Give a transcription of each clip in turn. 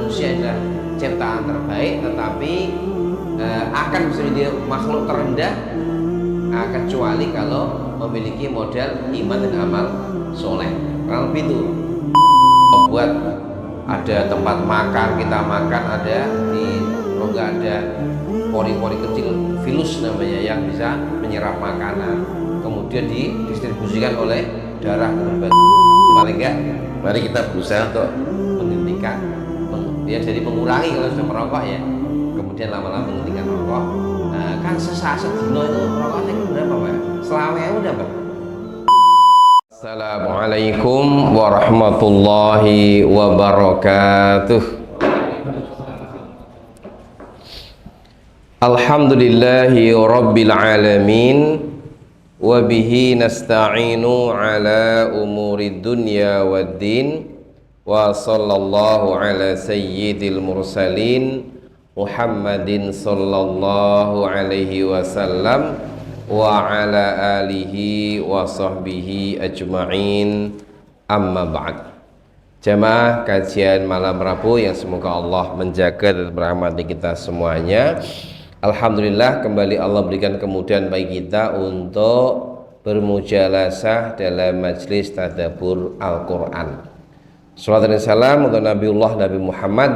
manusia adalah ciptaan terbaik, tetapi akan bisa menjadi makhluk terendah kecuali kalau memiliki modal iman dan amal soleh. Kalau lebih itu buat ada tempat makan, kita makan, ada di rongga ada pori-pori kecil filus namanya yang bisa menyerap makanan, kemudian didistribusikan oleh darah ke berbagai. Paling enggak, mari kita berusaha untuk menghentikan, ya jadi mengurangi kalau sudah merokok ya, kemudian lama-lama menghentikan rokok. Nah, kan sedino itu rokoknya berapa Pak? Selama udah Pak. Assalamualaikum warahmatullahi wabarakatuh. Alhamdulillahi rabbil alamin, wa bihi nasta'inu ala umuri dunya waddin, wa sallallahu ala sayyidil mursalin Muhammadin sallallahu alaihi wasallam wa ala alihi wa sahbihi ajma'in, amma ba'd. Jamaah kajian malam Rabu yang semoga Allah menjaga dan merahmati kita semuanya. Alhamdulillah, kembali Allah berikan kemudahan bagi kita untuk bermujalasah dalam majlis tadabbur Al-Quran. Salawat dan salam untuk Nabiullah Nabi Muhammad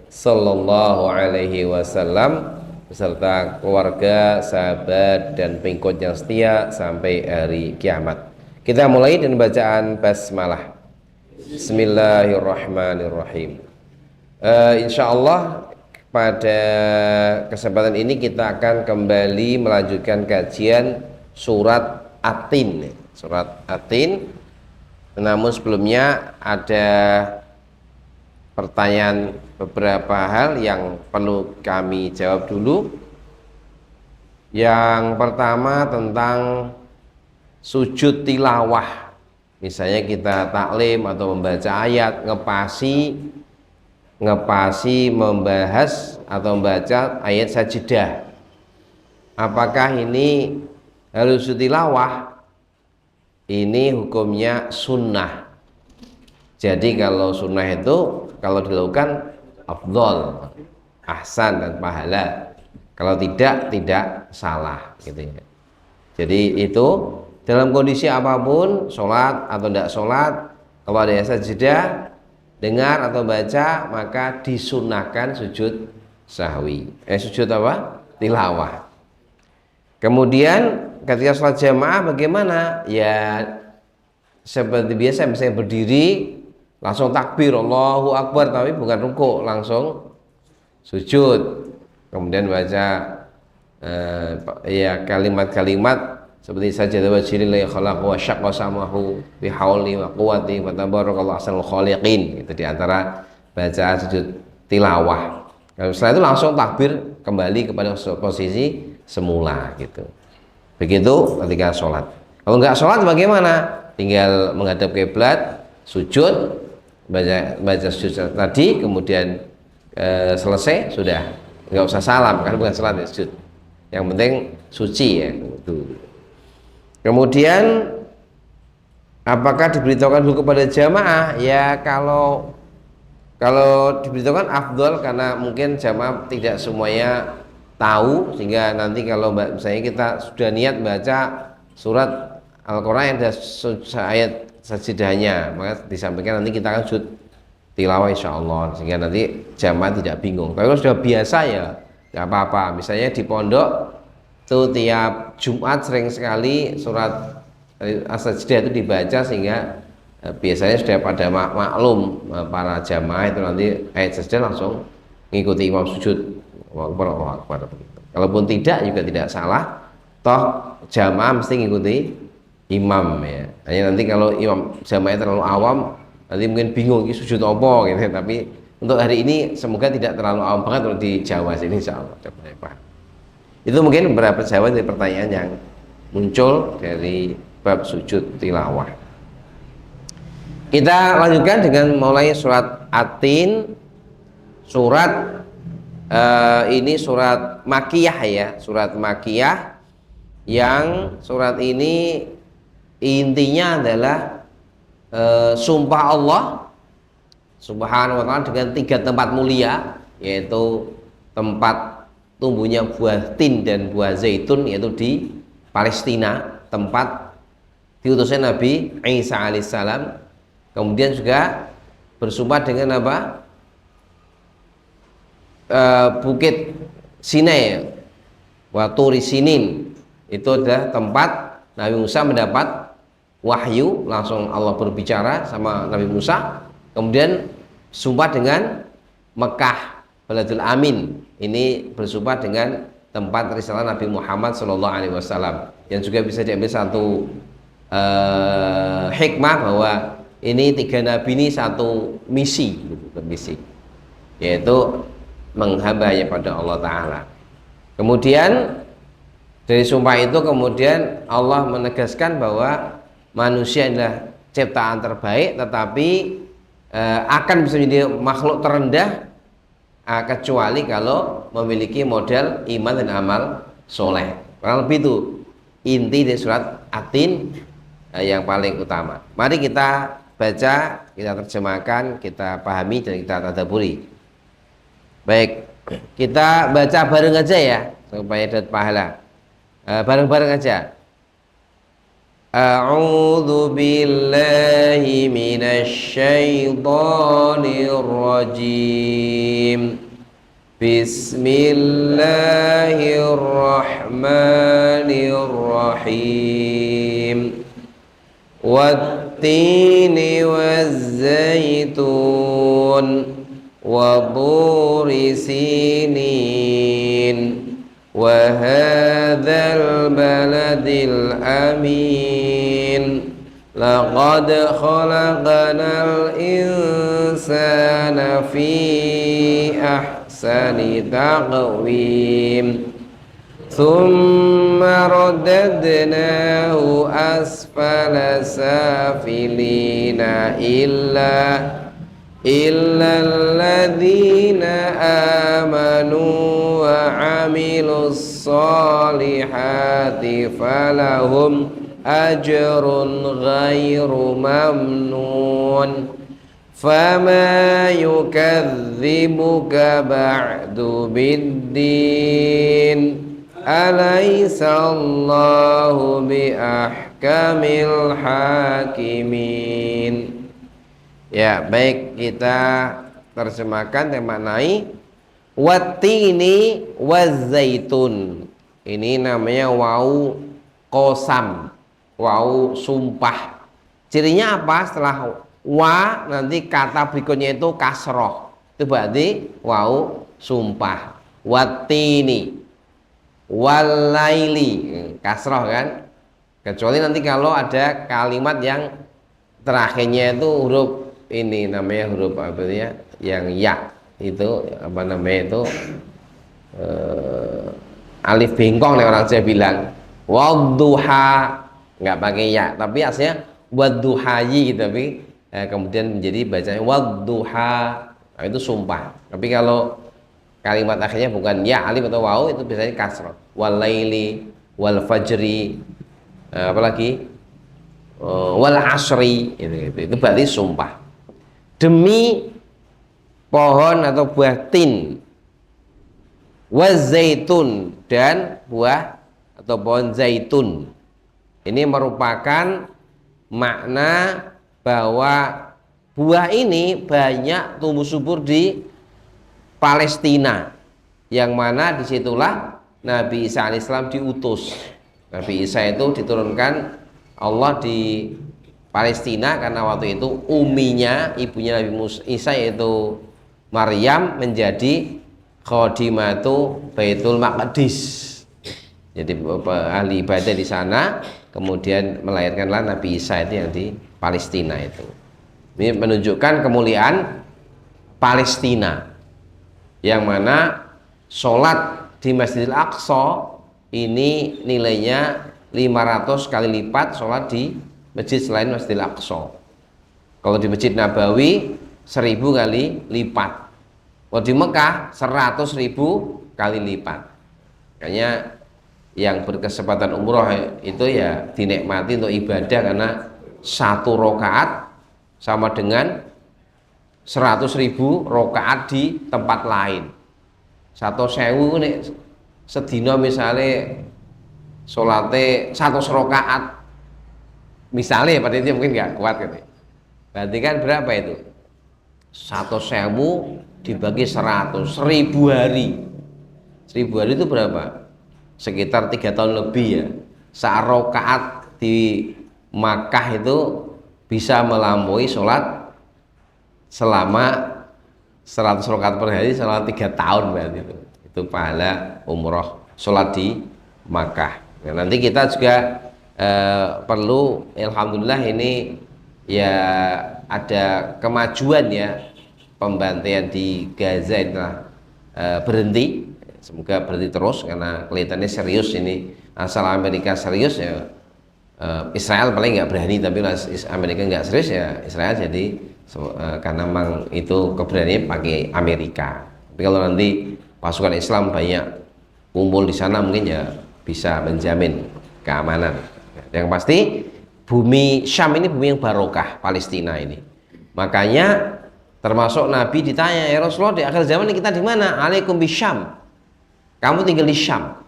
sallallahu alaihi wasallam beserta keluarga, sahabat, dan pengikut yang setia sampai hari kiamat. Kita mulai dengan bacaan basmalah. Bismillahirrahmanirrahim. Insyaallah pada kesempatan ini kita akan kembali melanjutkan kajian surat At-Tin. Surat At-Tin. Namun sebelumnya ada pertanyaan, beberapa hal yang perlu kami jawab dulu. Yang pertama tentang sujud tilawah. Misalnya kita taklim atau membaca ayat, ngepasi membahas atau membaca ayat sajidah. Apakah ini harus tilawah? Ini hukumnya sunnah. Jadi kalau sunnah itu kalau dilakukan afdol, ahsan dan pahala. Kalau tidak salah gitu ya. Jadi itu dalam kondisi apapun, sholat atau tidak sholat, kalau ada ayat sajidah dengar atau baca, maka disunahkan sujud sahwi. Sujud apa? Tilawah. Kemudian ketika sholat jamaah bagaimana? Ya seperti biasa, misalnya berdiri langsung takbir Allahu Akbar, tapi bukan ruku, langsung sujud. Kemudian baca ya kalimat-kalimat seperti sajada wajhil la khalaq wa syaqqa samahu bi hauli wa quwwati wa tabarakallahu ahsanul khaliqin. Itu diantara bacaan sujud tilawah. Setelah itu langsung takbir kembali kepada posisi semula gitu. Begitu ketika sholat. Kalau nggak sholat bagaimana? Tinggal menghadap kiblat, sujud, baca sujud tadi, kemudian selesai sudah, nggak usah salam karena bukan sholat ya, sujud. Yang penting suci ya. Itu. Kemudian apakah diberitahukan dulu kepada jamaah? Ya kalau diberitahukan afdol, karena mungkin jamaah tidak semuanya tahu, sehingga nanti kalau misalnya kita sudah niat baca surat Al-Quran yang ada ayat sajidahnya, maka disampaikan nanti kita akan sujud tilawah insyaallah, sehingga nanti jamaah tidak bingung. Tapi kalau sudah biasa ya tidak apa-apa. Misalnya di pondok itu tiap Jumat sering sekali surat As-Sajdah itu dibaca, sehingga biasanya sudah pada maklum para jamaah itu nanti ayat sajdah langsung mengikuti imam sujud. Allahu Akbar. Kalaupun tidak juga tidak salah, toh jamaah mesti mengikuti imam ya. Hanya nanti kalau imam jamaah terlalu awam, nanti mungkin bingung ini sujud apa gitu. Tapi untuk hari ini semoga tidak terlalu awam banget untuk di Jawa sini insyaallah. Itu mungkin beberapa jawaban dari pertanyaan yang muncul dari bab sujud tilawah. Kita lanjutkan dengan mulai surat At-Tin. Surat ini surat Makkiyah ya, surat Makkiyah, yang surat ini intinya adalah sumpah Allah Subhanahu wa ta'ala dengan 3 tempat mulia, yaitu tempat tumbuhnya buah tin dan buah zaitun, yaitu di Palestina, tempat diutusnya Nabi Isa alaihissalam. Kemudian juga bersumpah dengan apa? Bukit Sinai, wa Turi Sinin, itu adalah tempat Nabi Musa mendapat wahyu, langsung Allah berbicara sama Nabi Musa. Kemudian sumpah dengan Mekah, Baladul Amin, ini bersumpah dengan tempat risalah Nabi Muhammad SAW. yang juga bisa diambil satu hikmah bahwa ini 3 nabi ini satu misi, yaitu menghamba pada Allah Ta'ala. Kemudian dari sumpah itu kemudian Allah menegaskan bahwa manusia adalah ciptaan terbaik, tetapi akan bisa menjadi makhluk terendah kecuali kalau memiliki model iman dan amal soleh. Kurang lebih itu inti dari surat At-Tin yang paling utama. Mari kita baca, kita terjemahkan, kita pahami, dan kita tadabburi. Baik, kita baca bareng aja ya supaya dapat pahala. Bareng-bareng aja. A'udzu billahi minasy syaithanir rajim. Bismillahirrahmanirrahim. Wat-tini waz-zaitun wa dhuri sinin wa hadzal baladil amin laqad khalaqnal insana fi ahsani taqwim thumma radadnahu asfala safilina illa alladzina amanu wa amilus solihati falahum ajrun ghairu mamnun fama yukadzibuka ba'du biddin alaysa Allahu bi ahkamil hakimin. Ya, baik, kita terjemahkan dan maknai. Wattini wazzaitun, ini namanya wau qasam, wau sumpah. Cirinya apa? Setelah wa nanti kata berikutnya itu kasroh, itu berarti wau sumpah. Wattini walaili, kasroh kan, kecuali nanti kalau ada kalimat yang terakhirnya itu huruf ini namanya huruf apa ya, yang ya itu apa namanya itu alif bengkong nih orang saya bilang wadduha, nggak pakai ya tapi aslinya wadduhayi gitu, tapi kemudian menjadi bacanya wadduha, nah, itu sumpah. Tapi kalau kalimat akhirnya bukan ya alif atau waw itu biasanya kasroh. Walaili wal fajri, apalagi wal asri, itu berarti sumpah. Demi pohon atau buah tin, wazaitun, dan buah atau pohon zaitun. Ini merupakan makna bahwa buah ini banyak tumbuh subur di Palestina, yang mana disitulah Nabi Isa alaihissalam diutus. Nabi Isa itu diturunkan Allah di Palestina karena waktu itu uminya, ibunya Nabi Isa yaitu Maryam, menjadi khodimatu Baitul Maqdis, jadi ahli ibadah di sana. Kemudian melahirkanlah Nabi Isa itu yang di Palestina itu. Ini menunjukkan kemuliaan Palestina, yang mana sholat di Masjidil Aqsa ini nilainya 500 kali lipat sholat di masjid selain Masjidil Aqsa. Kalau di Masjid Nabawi 1000 kali lipat, kalau di Mekah 100.000 kali lipat. Makanya yang berkesempatan umroh itu ya dinikmati untuk ibadah, karena 1 rakaat sama dengan 100.000 rakaat di tempat lain. 100.000 nek sedina misalnya salate 100 rakaat misalnya, pada itu mungkin nggak kuat gitu. Berarti kan berapa itu? 100.000 dibagi 100, 1000 hari. 1000 hari itu berapa? Sekitar 3 tahun lebih ya. Sa'rokaat di Makkah itu bisa melampaui sholat selama 100 rakaat per hari selama 3 tahun berarti itu pahala umroh sholat di Makkah. Nah, nanti kita juga perlu, alhamdulillah ini ya ada kemajuan ya, pembantaian di Gaza itu berhenti, semoga berhenti terus karena kelihatannya serius ini. Asal Amerika serius ya Israel paling nggak berani, tapi Amerika nggak serius ya Israel jadi karena memang itu keberanian pakai Amerika. Tapi kalau nanti pasukan Islam banyak kumpul di sana mungkin ya bisa menjamin keamanan. Yang pasti bumi Syam ini bumi yang barokah, Palestina ini. Makanya termasuk Nabi ditanya, ya Rasulullah di akhir zaman kita di mana? Alaikum bisyam. Kamu tinggal di Syam.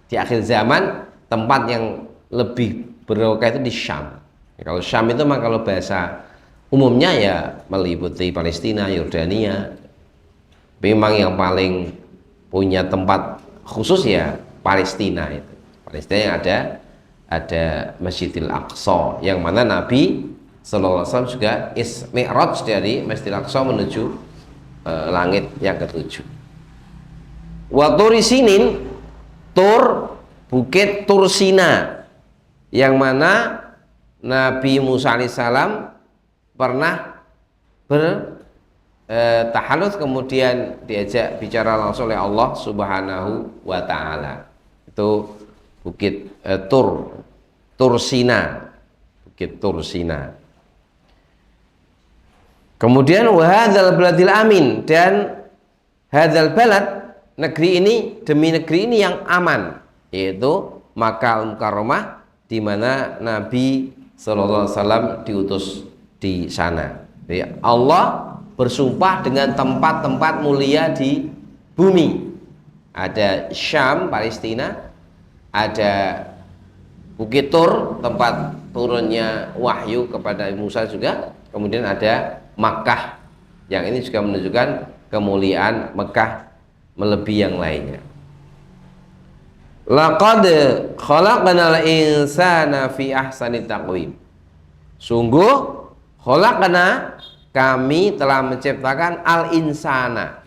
Di akhir zaman tempat yang lebih barokah itu di Syam. Ya, kalau Syam itu memang kalau bahasa umumnya ya meliputi Palestina, Yordania. Memang yang paling punya tempat khusus ya Palestina itu. Palestina yang ada Masjidil Aqsa yang mana Nabi Sallallahu Alaihi Wasallam juga Mi'raj dari Masjidil Aqsa menuju langit yang ketujuh. Wa Turi Sinin, Tur, bukit Tursina, yang mana Nabi Musa alaihissalam pernah bertahalus kemudian diajak bicara langsung oleh Allah Subhanahu wa Ta'ala. Itu bukit Tursina, bukit Tursina. Kemudian wahadzal baladil amin, dan hadzal balad, negeri ini demi negeri ini yang aman, yaitu Makkah Al-Mukarramah, di mana Nabi Sallallahu Alaihi Wasallam diutus di sana. Jadi Allah bersumpah dengan tempat-tempat mulia di bumi. Ada Syam, Palestina, ada Bukit Tur, tempat turunnya wahyu kepada Musa juga. Kemudian ada Makkah, yang ini juga menunjukkan kemuliaan Mekah melebihi yang lainnya. Laqad khalaqnal insana fi ahsani taqwim. Sungguh khalaqna, kami telah menciptakan al insana,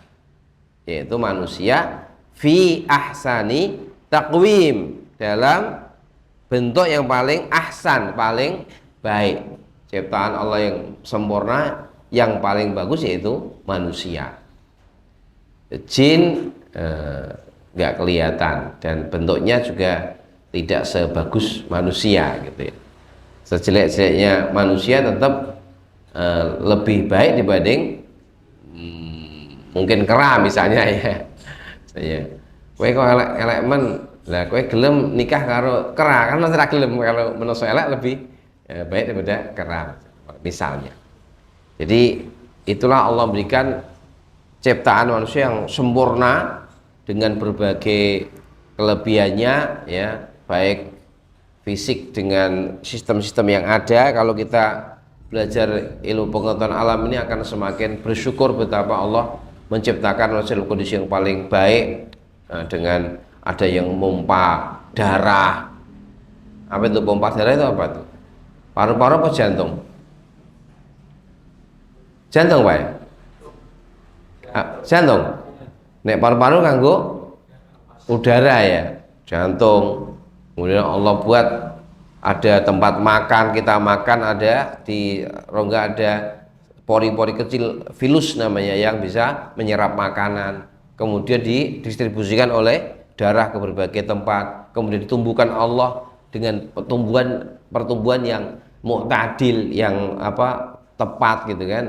yaitu manusia, fi ahsani taqwim, dalam bentuk yang paling ahsan, paling baik. Ciptaan Allah yang sempurna, yang paling bagus yaitu manusia. Jin nggak kelihatan dan bentuknya juga tidak sebagus manusia gitu ya. Sejelek-jeleknya manusia tetap lebih baik dibanding mungkin kera misalnya ya. Kowe kok elek men, lah kowe gelem nikah karo kera, kan ora gelem. Kalau menungso elek lebih baik daripada kera misalnya. Jadi itulah Allah berikan ciptaan manusia yang sempurna dengan berbagai kelebihannya ya, baik fisik dengan sistem-sistem yang ada. Kalau kita belajar ilmu pengetahuan alam ini akan semakin bersyukur betapa Allah menciptakan manusia dalam kondisi yang paling baik, dengan ada yang memompa darah. Apa itu pompa darah? Itu apa tuh? Paru-paru apa jantung? Jantung Pak ya? Jantung. Nek paru-paru kanggo udara ya, jantung. Kemudian Allah buat ada tempat makan, kita makan, ada di rongga ada pori-pori kecil, vilus namanya, yang bisa menyerap makanan. Kemudian didistribusikan oleh darah ke berbagai tempat. Kemudian ditumbuhkan Allah dengan pertumbuhan yang mu'tadil, yang tepat gitu kan.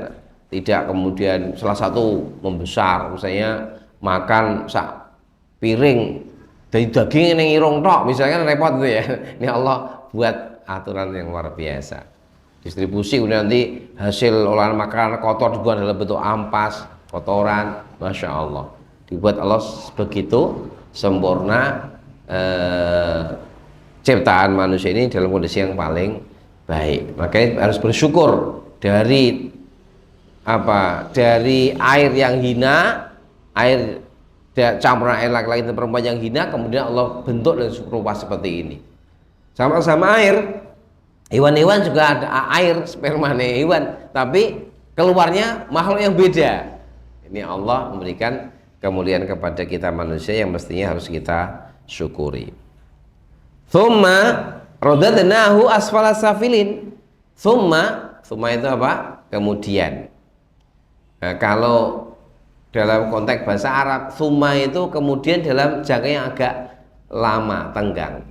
Tidak kemudian salah satu membesar, misalnya makan sak piring dari daging yang irung tok misalnya, repot tuh ya. Ini Allah buat aturan yang luar biasa. distribusi, kemudian nanti hasil olahan makanan kotor dibuang dalam bentuk ampas, kotoran. Masya Allah, dibuat Allah begitu sempurna ciptaan manusia ini dalam kondisi yang paling baik. Makanya harus bersyukur dari air yang hina, air campuran air laki-laki dan perempuan yang hina, kemudian Allah bentuk dan rupa seperti ini. Sama-sama air, hewan-hewan juga ada air, sperma hewan, tapi keluarnya makhluk yang beda. Ini Allah memberikan kemuliaan kepada kita manusia yang mestinya harus kita syukuri. Thumma radadnahu asfala safilin. Thumma itu apa? Kemudian. Nah, kalau dalam konteks bahasa Arab, thumma itu kemudian dalam jangka yang agak lama, tenggang.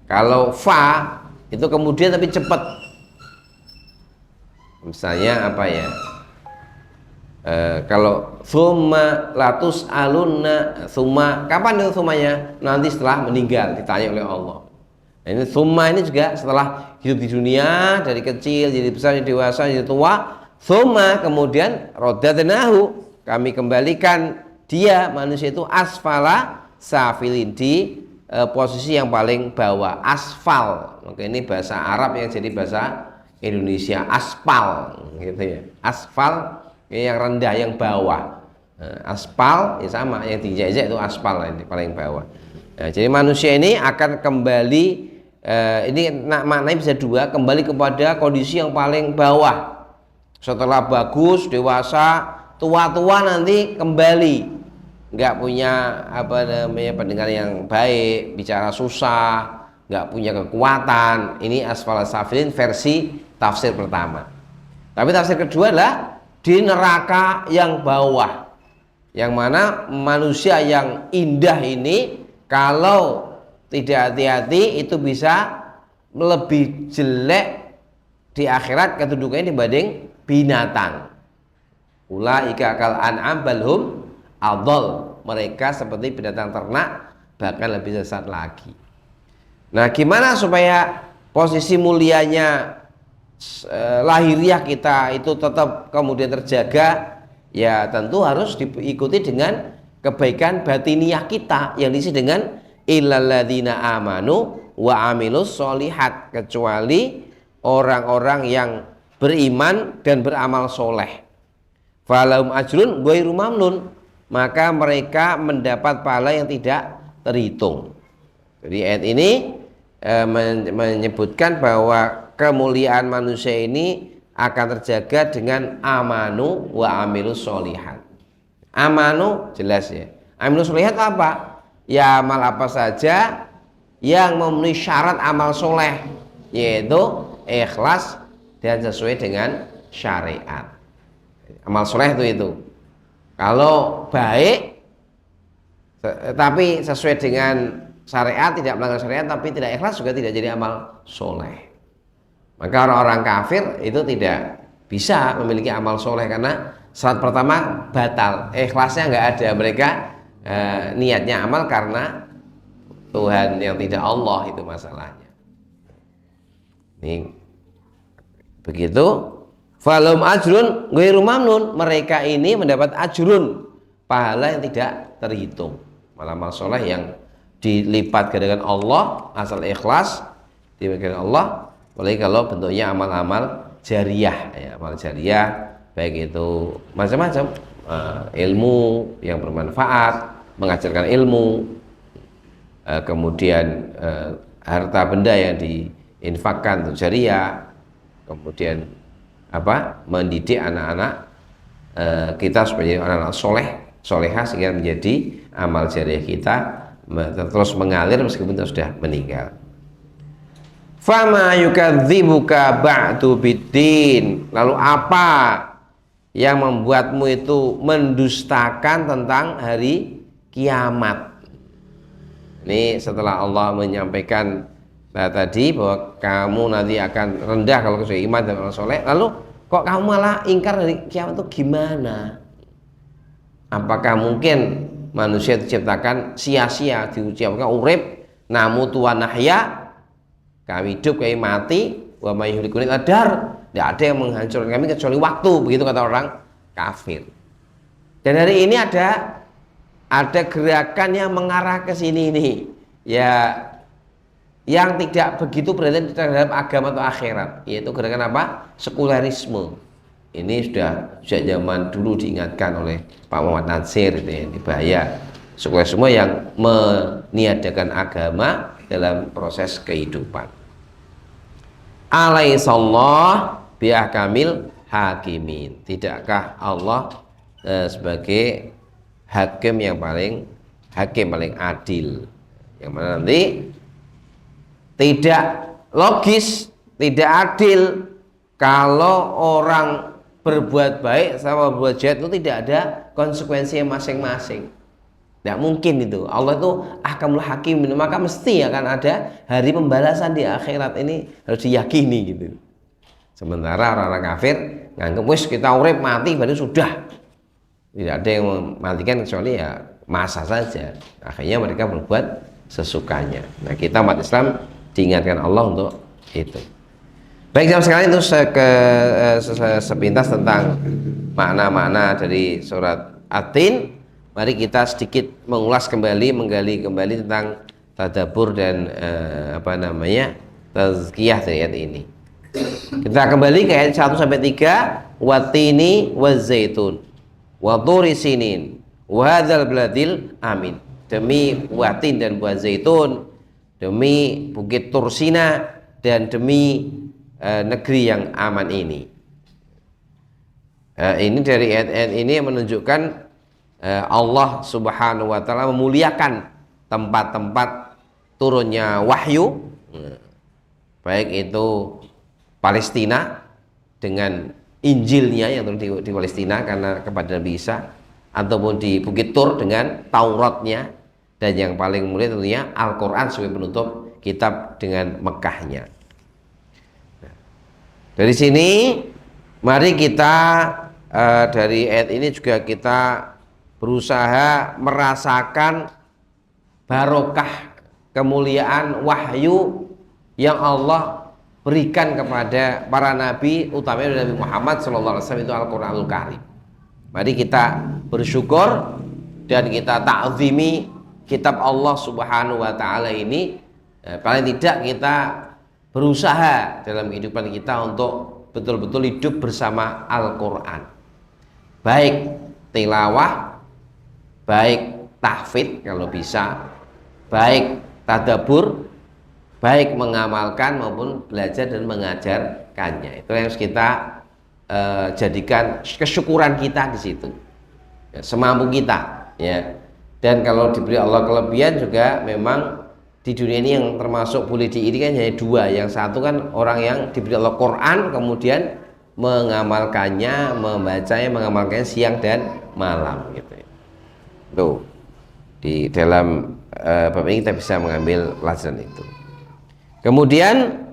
Kalau fa itu kemudian tapi cepat. Misalnya apa ya? Kalau thumma latus alunna, thumma kapan itu thummanya? Nanti setelah meninggal ditanya oleh Allah. Nah, ini thumma ini juga setelah hidup di dunia dari kecil jadi besar jadi dewasa jadi tua, thumma kemudian radadnahu, kami kembalikan dia manusia itu asfala safilin, di posisi yang paling bawah, asfal. Maka ini bahasa Arab yang jadi bahasa Indonesia, aspal gitu ya. Asfal yang rendah, yang bawah. Aspal ya sama, yang diinjak-injak itu aspal, ini paling bawah. Nah, jadi manusia ini akan kembali, ini maknanya bisa dua, kembali kepada kondisi yang paling bawah. Setelah bagus, dewasa, tua-tua nanti kembali nggak punya pendengaran yang baik, bicara susah, nggak punya kekuatan. Ini asfala safilin versi tafsir pertama. Tapi tafsir kedua adalah di neraka yang bawah, yang mana manusia yang indah ini kalau tidak hati-hati itu bisa lebih jelek di akhirat kedudukannya dibanding binatang. Ulaika kal an'am balhum adol, mereka seperti binatang ternak bahkan lebih sesat lagi. Nah, gimana supaya posisi mulianya lahiriah kita itu tetap kemudian terjaga? Ya tentu harus diikuti dengan kebaikan batiniah kita yang diisi dengan illalladzina amanu wa amilus solihat, kecuali orang-orang yang beriman dan beramal soleh. Falahum ajrun ghairu mamnun, maka mereka mendapat pahala yang tidak terhitung. Jadi ayat ini menyebutkan bahwa kemuliaan manusia ini akan terjaga dengan amanu wa amilus solihat. Amanu jelas ya. Amilus solihat apa? Ya amal apa saja yang memenuhi syarat amal soleh, yaitu ikhlas dan sesuai dengan syariat. Amal soleh itu kalau baik tapi sesuai dengan syariat, tidak melanggar syariat tapi tidak ikhlas, juga tidak jadi amal soleh. Maka orang-orang kafir itu tidak bisa memiliki amal soleh karena syarat pertama batal, ikhlasnya nggak ada. Mereka niatnya amal karena Tuhan yang tidak Allah, itu masalahnya. Ini begitu. Falum ajrun ghairu mamnun, mereka ini mendapat ajrun, pahala yang tidak terhitung. Malah amal soleh yang dilipat gandakan Allah asal ikhlas diberikan Allah. Apalagi kalau bentuknya amal-amal jariah, ya, amal jariah baik itu macam-macam, ilmu yang bermanfaat, mengajarkan ilmu, kemudian harta benda yang diinfakkan untuk jariah, kemudian mendidik anak-anak kita supaya anak-anak soleh, solehah, sehingga menjadi amal jariah kita terus mengalir meskipun kita sudah meninggal. Fama yukadzibuka ba'du biddin, lalu apa yang membuatmu itu mendustakan tentang hari kiamat? Ini setelah Allah menyampaikan tadi bahwa kamu nanti akan rendah kalau sesuai iman dan amal soleh, lalu kok kamu malah ingkar dari kiamat itu gimana? Apakah mungkin manusia diciptakan sia-sia, diucapkan urip namu tuan nahya, kami hidup kami mati, wa may yuhlikul adar, tidak ada yang menghancurkan kami kecuali waktu, begitu kata orang kafir. Dan hari ini ada gerakan yang mengarah ke sini nih, ya, yang tidak begitu berarti terhadap agama atau akhirat, yaitu gerakan apa? Sekularisme. Ini sudah sejak zaman dulu diingatkan oleh Pak Muhammad Natsir di bahaya sekularisme yang meniadakan agama dalam proses kehidupan. Alaihissallah biahkamil hakimin. Tidakkah Allah sebagai hakim yang paling adil, yang mana nanti tidak logis, tidak adil kalau orang berbuat baik sama berbuat jahat itu tidak ada konsekuensinya masing-masing. Tidak mungkin itu. Allah itu ahkamul hakim, maka mesti akan ada hari pembalasan di akhirat. Ini harus diyakini gitu. Sementara orang-orang kafir nganggep wis kita urip mati baru sudah. Tidak ada yang mematikan kecuali ya masa saja. Akhirnya mereka berbuat sesukanya. Nah, kita umat Islam diingatkan Allah untuk itu. Baik, jam sekalian itu sepintas tentang makna-makna dari surat At-Tin. Mari kita sedikit mengulas kembali, menggali kembali tentang tadabbur dan tazkiyah dari ayat ini. Kita kembali ke ayat 1 sampai 3. Watini wazaitun wa turi sinin wa hadzal baladil amin. Demi watin dan buah zaitun, demi bukit Tursina, dan demi negeri yang aman ini. Ini dari ayat-ayat ini menunjukkan Allah Subhanahu wa taala memuliakan tempat-tempat turunnya wahyu, baik itu Palestina dengan Injilnya yang turun di Palestina karena kepada Nabi Isa, ataupun di Bukit Tur dengan Tauratnya, dan yang paling mulia tentunya Al-Quran sebagai penutup kitab dengan Mekahnya. Dari sini mari kita dari ayat ini juga kita berusaha merasakan barokah kemuliaan wahyu yang Allah berikan kepada para nabi, utamanya Nabi Muhammad SAW, itu Al-Quranul Karim. Mari kita bersyukur dan kita ta'zimi kitab Allah Subhanahu wa taala ini. Paling tidak kita berusaha dalam kehidupan kita untuk betul-betul hidup bersama Al-Quran, baik tilawah, baik tahfidz kalau bisa, baik tadabbur, baik mengamalkan maupun belajar dan mengajarkannya. Itu yang harus kita jadikan kesyukuran kita di situ, ya, semampu kita, ya. Dan kalau diberi Allah kelebihan juga, memang di dunia ini yang termasuk boleh diiri kan hanya dua. Yang satu kan orang yang diberi Allah Quran kemudian mengamalkannya, membacanya, mengamalkannya siang dan malam gitu. Tuh, di dalam bab ini kita bisa mengambil pelajaran itu. Kemudian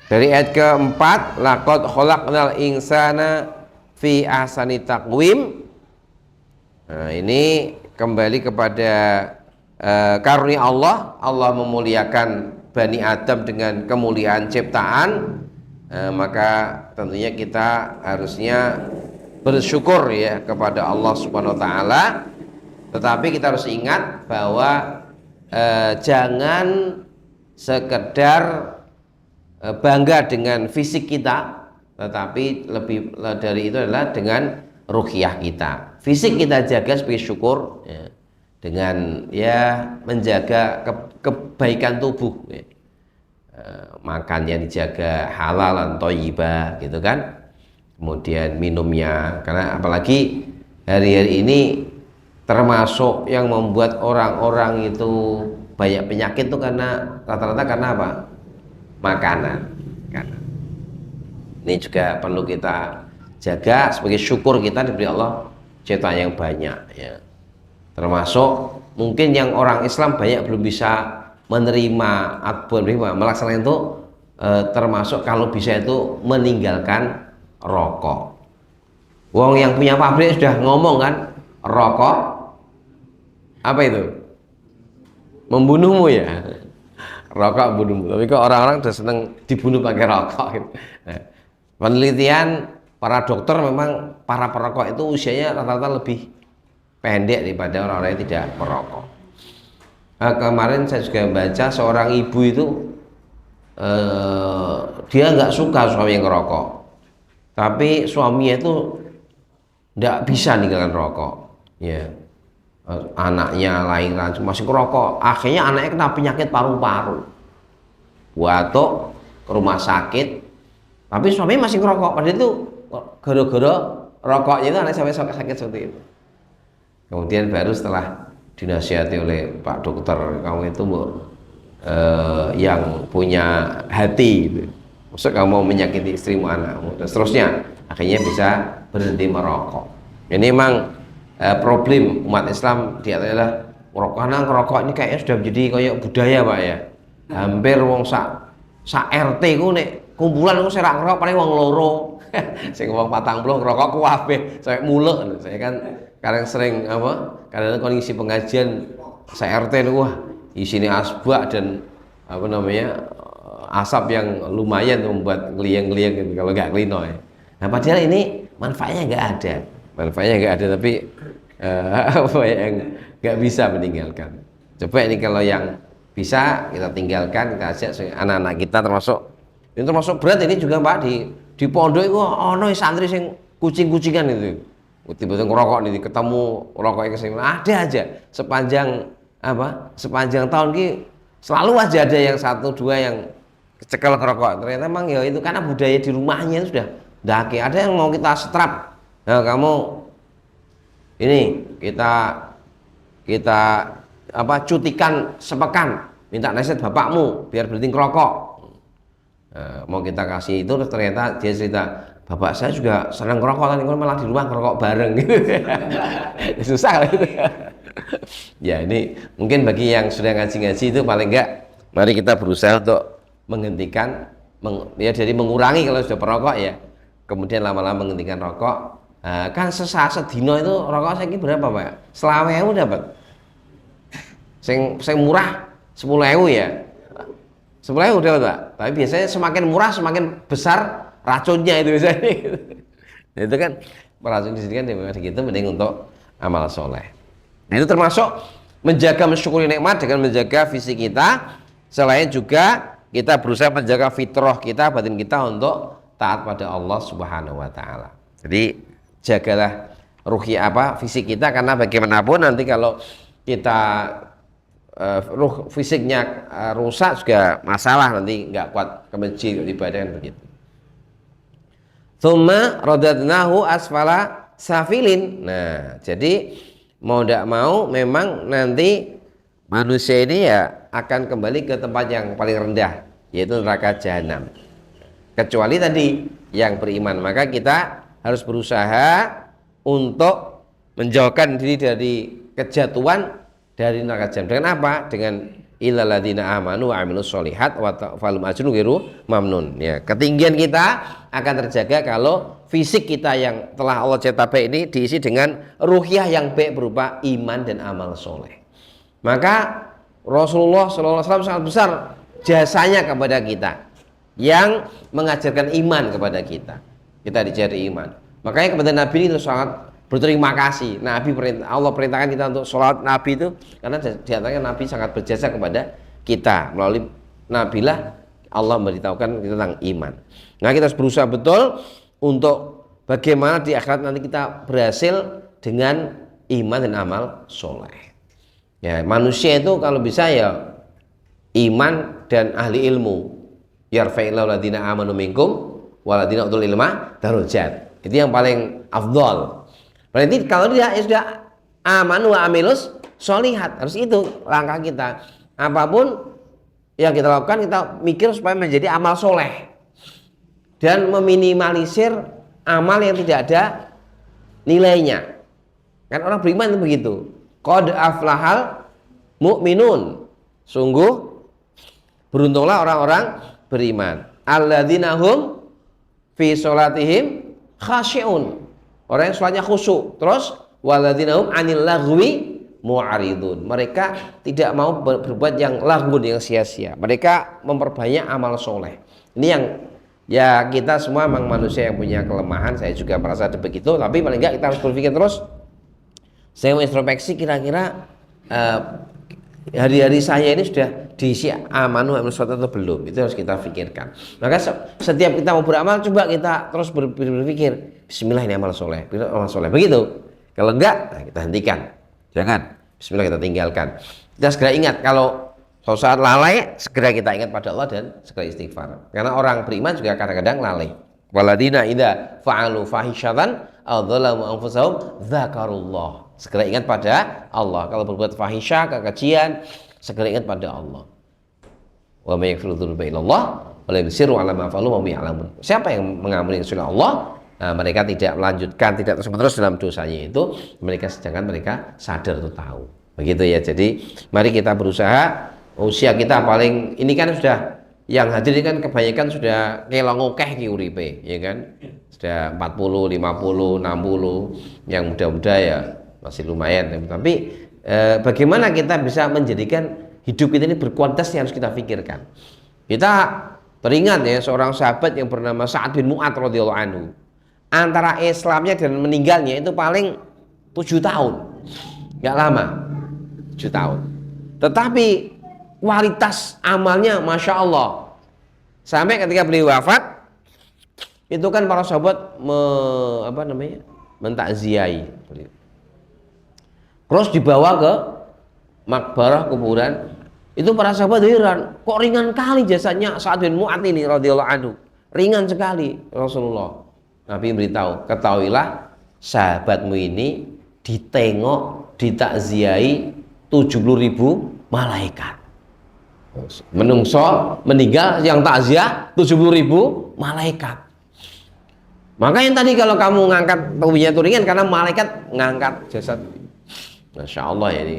dari ayat keempat, laqad khalaqnal insana fi ahsani taqwim. Nah, ini kembali kepada karunia Allah. Allah memuliakan Bani Adam dengan kemuliaan ciptaan, maka tentunya kita harusnya bersyukur ya kepada Allah Subhanahu wa taala. Tetapi kita harus ingat bahwa jangan sekedar bangga dengan fisik kita, tetapi lebih dari itu adalah dengan ruhiyah kita. Fisik kita jaga sebagai syukur, ya, dengan ya menjaga kebaikan tubuh, ya. Makannya dijaga halal dan thayyibah gitu kan. Kemudian minumnya, karena apalagi hari-hari ini termasuk yang membuat orang-orang itu banyak penyakit itu karena rata-rata karena apa? Makanan. Ini juga perlu kita jaga sebagai syukur kita diberi Allah ciptaan yang banyak, ya. Termasuk mungkin yang orang Islam banyak belum bisa menerima atau melaksanakan itu, termasuk kalau bisa itu meninggalkan rokok. Wong yang punya pabrik sudah ngomong kan, rokok apa itu? Membunuhmu ya. Rokok membunuhmu. Tapi kok orang-orang sudah senang dibunuh pakai rokok gitu. Nah, Penelitian para dokter memang para perokok itu usianya rata-rata lebih pendek daripada orang-orang yang tidak merokok. Kemarin saya juga baca seorang ibu itu dia nggak suka suami yang ngerokok, tapi suaminya itu nggak bisa ninggalkan rokok. Ya, anaknya lahiran masih ngerokok, akhirnya anaknya kena penyakit paru-paru, batuk, ke rumah sakit, tapi suaminya masih ngerokok. Padahal itu gara-gara rokoknya itu anak sampai sakit seperti itu. Kemudian baru setelah dinasihati oleh Pak Dokter, kamu itu yang punya hati gitu. Maksud kamu mau menyakiti istrimu, anakmu, dan seterusnya, akhirnya bisa berhenti merokok. Ini memang problem umat Islam di adalah merokok. Karena ngerokok ini kayaknya sudah menjadi kayak budaya, Pak ya. Hampir wong sak RT ku nek kumpulan ku serak ngerokok paling wong loro. Sing wong 40 ngerokok ku kabeh sampai mulek. Saya kan kadang sering kadang kondisi pengajian sak RT niku isinya asbak dan asap yang lumayan membuat ngeliang-ngeliang gitu kalau nggak kelino ya. Nah padahal ini manfaatnya nggak ada tapi yang nggak bisa meninggalkan. Coba ini kalau yang bisa kita tinggalkan, kita ajak anak-anak kita, termasuk berat ini juga Pak, di pondok itu ono santri sing kucing-kucingan itu tiba-tiba ngerokok nih, ketemu rokoknya kesini ada aja sepanjang tahun ini selalu aja ada yang satu dua yang kecekel ngerokok. Ternyata memang ya itu karena budaya di rumahnya itu sudah daki. Ada yang mau kita setrap, nah kamu ini kita cutikan sepekan, minta nasihat bapakmu biar berhenti ngerokok. Mau kita kasih itu, ternyata dia cerita, bapak saya juga senang ngerokok, tapi malah di rumah ngerokok bareng gitu. Susah gitu. Ya ini mungkin bagi yang sudah ngaji-ngaji itu paling enggak mari kita berusaha untuk menghentikan jadi mengurangi kalau sudah perokok ya, kemudian lama-lama menghentikan rokok. Kan sedino itu rokok saya berapa Pak? 20.000 dapat. Sing murah 10.000 ya. 10.000 dapat Pak. Tapi biasanya semakin murah semakin besar racunnya itu biasanya. Itu kan racun di sini kan begitu, mending untuk amal soleh. Nah, itu termasuk menjaga mensyukuri nikmat dengan menjaga fisik kita, selain juga kita berusaha menjaga fitrah kita, batin kita untuk taat pada Allah Subhanahu wa taala. Jadi jagalah fisik kita, karena bagaimanapun nanti kalau kita ruh fisiknya rusak juga masalah, nanti nggak kuat ke masjid ibadah begitu. Tsumma radadnahu asfala safilin. Nah, jadi mau tidak mau memang nanti manusia ini ya akan kembali ke tempat yang paling rendah, yaitu neraka jahanam. Kecuali tadi yang beriman, maka kita harus berusaha untuk menjauhkan diri dari kejatuhan dari neraka jahanam. Dengan apa? Dengan illal ladzina amanu wa amilus sholihat wa falum ajrun ghairu mamnun. Ya, ketinggian kita akan terjaga kalau fisik kita yang telah Allah cetak baik ini diisi dengan ruhiyah yang baik berupa iman dan amal soleh. Maka Rasulullah SAW sangat besar jasanya kepada kita, yang mengajarkan iman kepada kita. Kita dicari iman. Makanya kepada Nabi itu sangat berterima kasih. Allah perintahkan kita untuk sholat Nabi itu karena diantaranya Nabi sangat berjasa kepada kita. Melalui Nabilah Allah memberitahukan kita tentang iman. Nah, kita harus berusaha betul untuk bagaimana di akhirat nanti kita berhasil dengan iman dan amal soleh. Ya, manusia itu kalau bisa ya iman dan ahli ilmu. Yarfa'illahu ladina amanu minkum waladina utul ilma darajat. Itu yang paling afdol. Berarti kalau dia sudah amanu wa amilus sholihat, harus itu langkah kita. Apapun yang kita lakukan, kita mikir supaya menjadi amal soleh dan meminimalisir amal yang tidak ada nilainya. Kan orang beriman itu begitu. Qad aflahal mu'minun. Sungguh beruntunglah orang-orang beriman. Alladzina hum fi sholatihim khasyi'un. Orang yang sholatnya khusyuk. Terus walladzina hum 'anil laghwi mu'aridun. Mereka tidak mau berbuat yang laghun, yang sia-sia. Mereka memperbanyak amal soleh. Ini yang Ya kita semua memang manusia yang punya kelemahan, saya juga merasa begitu, tapi paling enggak kita harus berpikir terus, saya mau introspeksi kira-kira hari-hari saya ini sudah diisi amanu amal soleh atau belum, itu harus kita pikirkan. Maka setiap kita mau beramal, coba kita terus berpikir, Bismillah ini amal soleh, begitu. Kalau enggak, nah kita hentikan, jangan. Bismillah kita tinggalkan. Kita segera ingat, kalau suatu saat lalai, segera kita ingat pada Allah dan segera istighfar. Karena orang beriman juga kadang-kadang lalai. Waladina idza fa'alu fahisyatan aw dzalamu anfusahum dzakarullah. Segera ingat pada Allah. Kalau berbuat fahisya, kekejian, segera ingat pada Allah. Wa may yaghfiru dzunuba illallah wa la yusiru ala ma fa'alu wa hum ya'lamun. Siapa yang mengampuni kecuali Allah? Nah, mereka tidak melanjutkan, tidak terus-menerus dalam dosanya itu, sedangkan mereka sadar atau tahu. Begitu ya. Jadi mari kita berusaha. Usia kita paling ini kan sudah, yang hadir ini kan kebanyakan sudah kelongokeh ki uripe, ya kan? Sudah 40, 50, 60, yang muda-muda ya masih lumayan. Tapi bagaimana kita bisa menjadikan hidup kita ini berkualitas yang harus kita pikirkan. Kita teringat ya seorang sahabat yang bernama Sa'ad bin Mu'adz radhiyallahu anhu. Antara Islamnya dan meninggalnya itu paling 7 tahun, nggak lama, 7 tahun. Tetapi kualitas amalnya Masya Allah, sampai ketika beliau wafat itu kan para sahabat mentakziai, terus dibawa ke makbarah kuburan. Itu para sahabat heran, kok ringan kali jasanya Sa'ad bin Mu'adz ini radhiyallahu anhu, ringan sekali. Rasulullah Nabi beritahu, ketahuilah sahabatmu ini ditengok, ditakziai 70.000 malaikat. Menungso meninggal yang takziah 70.000 malaikat. Maka yang tadi kalau kamu ngangkat tubuhnya itu ringan karena malaikat ngangkat jasad. Masya Allah ya, ini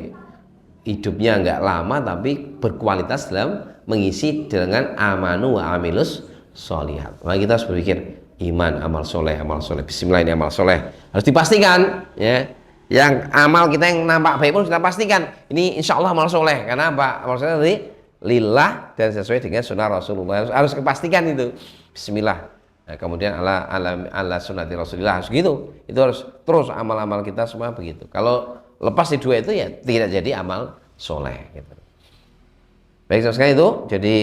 hidupnya nggak lama tapi berkualitas dalam mengisi dengan amanu wa amilus sholihat. Maka kita harus berpikir iman, amal soleh. Bismillah ini amal soleh harus dipastikan ya. Yang amal kita yang nampak baik pun kita pastikan ini insya Allah amal soleh. Karena apa? Amal soleh tadi lillah dan sesuai dengan sunnah Rasulullah, harus kepastikan itu. Bismillah. Nah, kemudian ala sunnati Rasulullah, harus gitu. Itu harus terus amal-amal kita semua begitu. Kalau lepas di dua itu ya tidak jadi amal soleh gitu. Baik sekali itu. Jadi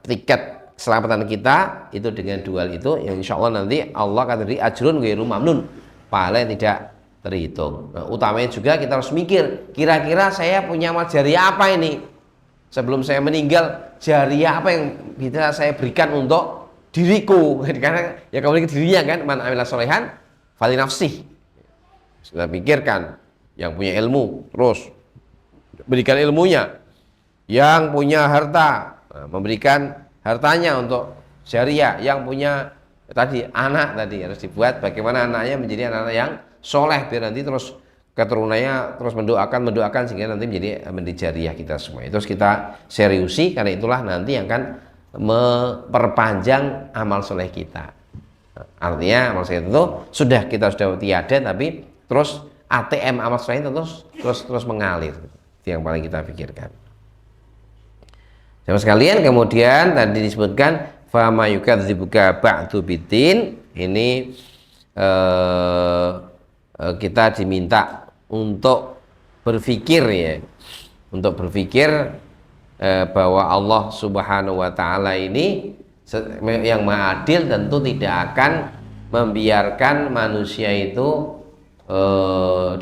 tiket keselamatan kita itu dengan dua itu yang insya Allah nanti Allah akan beri ajrun ghairu mamnun, pahala yang tidak terhitung. Nah, utamanya juga kita harus mikir, kira-kira saya punya amal jariah apa ini? Sebelum saya meninggal, jariah apa yang bisa saya berikan untuk diriku? Karena ya kembali ke dirinya kan, man amila solehan fali nafsih. Kita pikirkan, yang punya ilmu terus berikan ilmunya, yang punya harta memberikan hartanya untuk jariah, yang punya tadi anak tadi harus dibuat bagaimana anaknya menjadi anak-anak yang soleh biar nanti terus keturunannya terus mendoakan sehingga nanti menjadi jariah kita semua. Itu kita seriusi, karena itulah nanti yang akan memperpanjang amal soleh kita. Artinya amal soleh itu kita sudah tiada, tapi terus ATM amal soleh itu terus mengalir. Itu yang paling kita pikirkan. Sama sekalian, kemudian tadi disebutkan fama yukadzibuka ba'du bidin, ini kita diminta untuk berpikir ya, bahwa Allah Subhanahu wa taala ini yang Maha Adil tentu tidak akan membiarkan manusia itu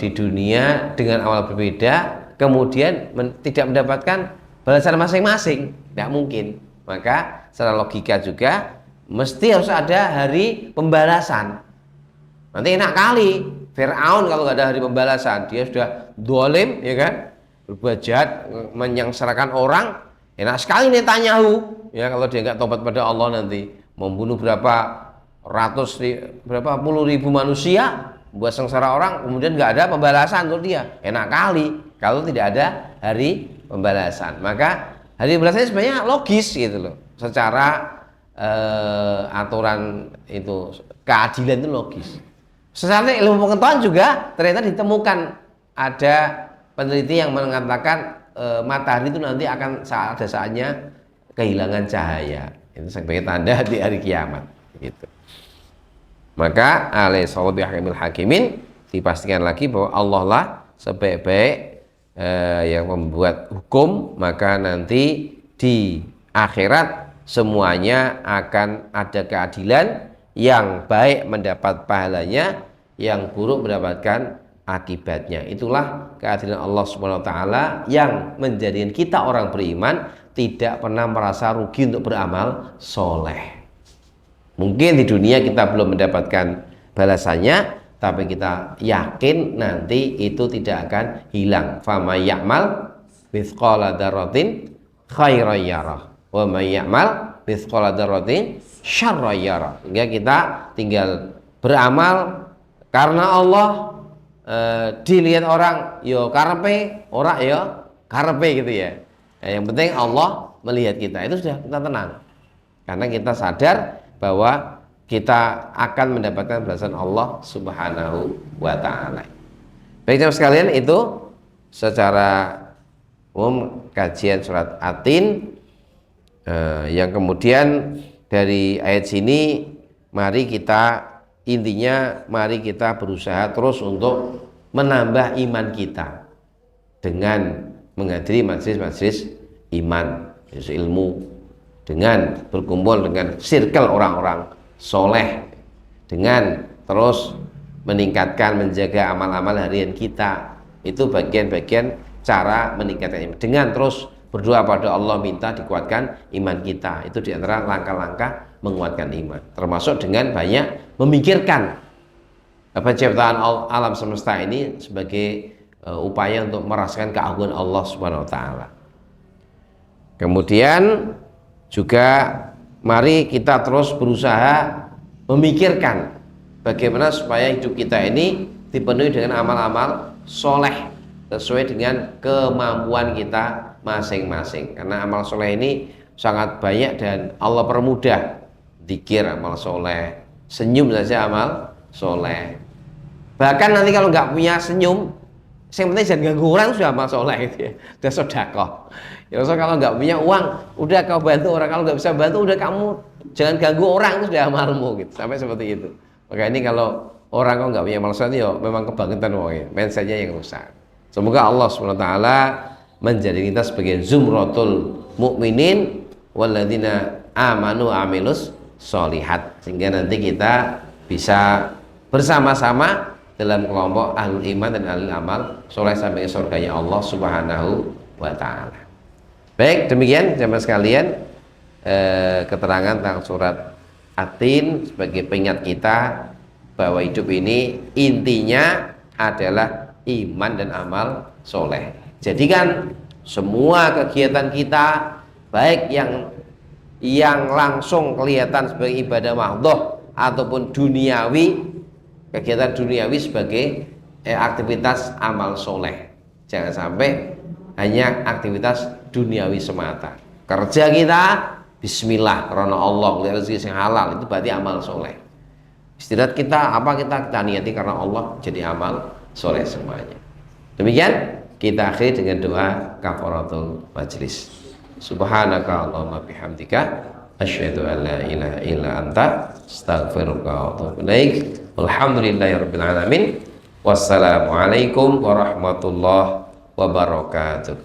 di dunia dengan amal berbeda kemudian tidak mendapatkan balasan masing-masing, tidak mungkin. Maka secara logika juga mesti harus ada hari pembalasan. Nanti enak kali Fir'aun kalau nggak ada hari pembalasan, dia sudah dolim ya kan, berbuat jahat, menyengsarakan orang. Enak sekali Netanyahu ya kalau dia nggak tobat pada Allah, nanti membunuh berapa puluh ribu manusia, buat sengsara orang, kemudian nggak ada pembalasan untuk dia. Enak kali kalau tidak ada hari pembalasan. Maka hari pembalasan sebenarnya logis gitu loh, secara aturan itu keadilan itu logis. Secara ilmu pengetahuan juga ternyata ditemukan ada peneliti yang mengatakan matahari itu nanti akan ada saatnya kehilangan cahaya. Itu sebagai tanda di hari kiamat gitu. Maka alaihissalatu bihakimil hakimin, dipastikan lagi bahwa Allah lah sebaik-baik yang membuat hukum, maka nanti di akhirat semuanya akan ada keadilan, yang baik mendapat pahalanya, yang buruk mendapatkan akibatnya. Itulah keadilan Allah Subhanahu wa taala yang menjadikan kita orang beriman tidak pernah merasa rugi untuk beramal soleh. Mungkin di dunia kita belum mendapatkan balasannya, tapi kita yakin nanti itu tidak akan hilang. Faman ya'mal mithqala dzarratin khairan yarah wa may ya'mal mithqala dzarratin syarran yarah. Sehingga kita tinggal beramal karena Allah, dilihat orang yo karepe, ora yo karepe gitu ya. Yang penting Allah melihat kita, itu sudah kita tenang. Karena kita sadar bahwa kita akan mendapatkan balasan Allah Subhanahu wa taala. Baik teman sekalian, itu secara umum kajian surat At-Tin, yang kemudian dari ayat sini mari kita berusaha terus untuk menambah iman kita dengan menghadiri majelis-majelis iman, ilmu, dengan berkumpul dengan circle orang-orang soleh, dengan terus meningkatkan, menjaga amal-amal harian kita. Itu bagian-bagian cara meningkatkan iman. Dengan terus berdoa pada Allah, minta dikuatkan iman kita. Itu diantara langkah-langkah menguatkan iman. Termasuk dengan banyak memikirkan penciptaan alam semesta ini sebagai upaya untuk merasakan keagungan Allah Subhanahu wa taala. Kemudian juga mari kita terus berusaha memikirkan bagaimana supaya hidup kita ini dipenuhi dengan amal-amal soleh sesuai dengan kemampuan kita masing-masing. Karena amal soleh ini sangat banyak dan Allah permudah. Dzikir amal soleh, senyum saja amal soleh. Bahkan nanti kalau nggak punya senyum, yang penting jangan ganggu orang, sudah amal soleh gitu ya, sudah sedekah. Ya, so kalau nggak punya uang, udah kau bantu orang. Kalau nggak bisa bantu, udah kamu jangan ganggu orang, itu sudah amalmu gitu. Sampai seperti itu. Maka ini kalau orang kau nggak punya amal soleh, ya memang kebangetan wongnya, mindsetnya yang rusak. Semoga Allah SWT menjadi kita sebagai zumratul mukminin walladzina amanu amilus sholihat, sehingga nanti kita bisa bersama-sama dalam kelompok ahlul iman dan ahlul amal soleh sampai surganya Allah Subhanahu wa taala. Baik, demikian jemaah sekalian, keterangan tentang surat At-Tin sebagai pengingat kita bahwa hidup ini intinya adalah iman dan amal soleh. Jadikan semua kegiatan kita, baik yang langsung kelihatan sebagai ibadah mahdhah ataupun duniawi, kegiatan duniawi sebagai aktivitas amal soleh. Jangan sampai hanya aktivitas duniawi semata. Kerja kita bismillah karena Allah, rezeki yang halal, itu berarti amal soleh. Istirahat kita kita niati karena Allah, jadi amal soleh semuanya. Demikian kita akhiri dengan doa kafaratul majlis. Subhanaka Allahumma bihamdika asyhadu an la ilaha illa anta astaghfiruka wa atubu ilaik. Alhamdulillahirabbil alamin. Wassalamualaikum warahmatullahi wabarakatuh.